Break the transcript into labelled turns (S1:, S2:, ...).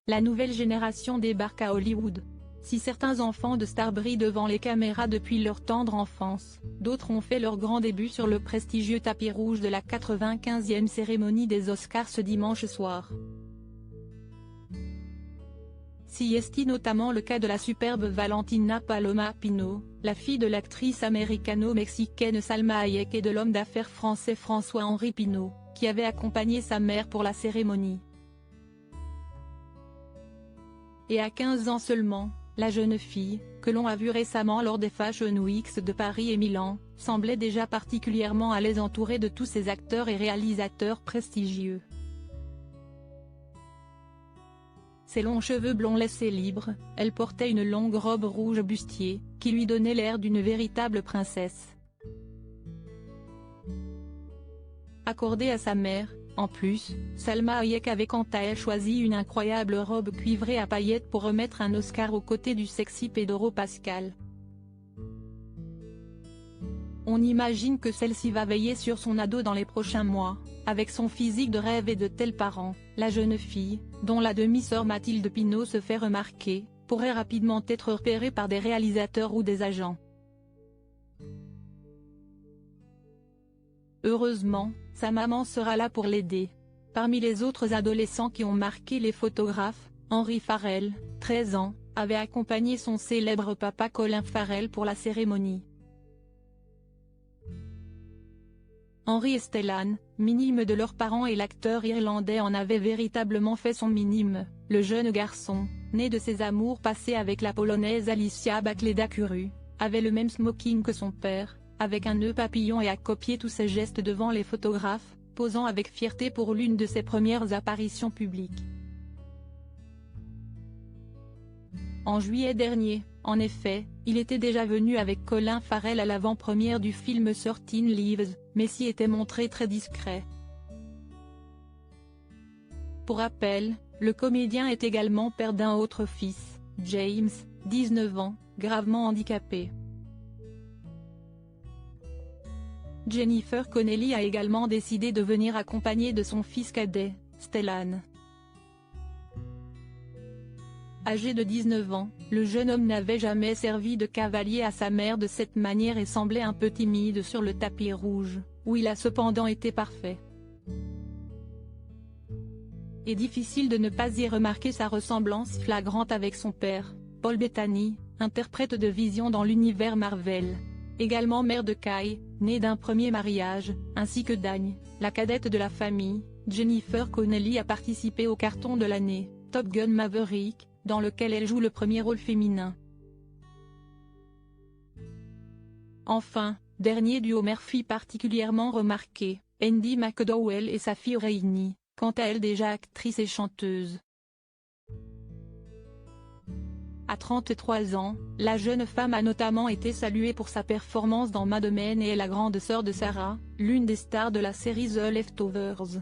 S1: La nouvelle génération débarque à Hollywood. Si certains enfants de stars brillent devant les caméras depuis leur tendre enfance, d'autres ont fait leur grand début sur le prestigieux tapis rouge de la 95e cérémonie des Oscars ce dimanche soir. Si est notamment le cas de la superbe Valentina Paloma Pino, la fille de l'actrice américano-mexicaine Salma Hayek et de l'homme d'affaires français François-Henri Pinault, qui avait accompagné sa mère pour la cérémonie. Et à 15 ans seulement, la jeune fille, que l'on a vue récemment lors des Fashion Weeks de Paris et Milan, semblait déjà particulièrement à l'aise entourée de tous ces acteurs et réalisateurs prestigieux. Ses longs cheveux blonds laissés libres, elle portait une longue robe rouge bustier, qui lui donnait l'air d'une véritable princesse. Accordée à sa mère, en plus, Salma Hayek avait quant à elle choisi une incroyable robe cuivrée à paillettes pour remettre un Oscar aux côtés du sexy Pedro Pascal. On imagine que celle-ci va veiller sur son ado dans les prochains mois, avec son physique de rêve et de tels parents. La jeune fille, dont la demi-sœur Mathilde Pinault se fait remarquer, pourrait rapidement être repérée par des réalisateurs ou des agents. Heureusement, sa maman sera là pour l'aider. Parmi les autres adolescents qui ont marqué les photographes, Henry Farrell, 13 ans, avait accompagné son célèbre papa Colin Farrell pour la cérémonie. Henry et Stellan, minimes de leurs parents, et l'acteur irlandais en avait véritablement fait son minime. Le jeune garçon, né de ses amours passés avec la polonaise Alicia Bakleda-Kuru, avait le même smoking que son père, avec un nœud papillon, et a copié tous ses gestes devant les photographes, posant avec fierté pour l'une de ses premières apparitions publiques. En juillet dernier, en effet, il était déjà venu avec Colin Farrell à l'avant-première du film 13 Lives, mais s'y était montré très discret. Pour rappel, le comédien est également père d'un autre fils, James, 19 ans, gravement handicapé. Jennifer Connelly a également décidé de venir accompagnée de son fils cadet, Stellan. Âgé de 19 ans, le jeune homme n'avait jamais servi de cavalier à sa mère de cette manière et semblait un peu timide sur le tapis rouge, où il a cependant été parfait. Et difficile de ne pas y remarquer sa ressemblance flagrante avec son père, Paul Bettany, interprète de Vision dans l'univers Marvel. Également mère de Kai, née d'un premier mariage, ainsi que d'Agne, la cadette de la famille, Jennifer Connelly a participé au carton de l'année, Top Gun Maverick, dans lequel elle joue le premier rôle féminin. Enfin, dernier duo mère-fille particulièrement remarqué, Andie McDowell et sa fille Rainey, quant à elle déjà actrice et chanteuse. À 33 ans, la jeune femme a notamment été saluée pour sa performance dans Mad Men et est la grande sœur de Sarah, l'une des stars de la série The Leftovers.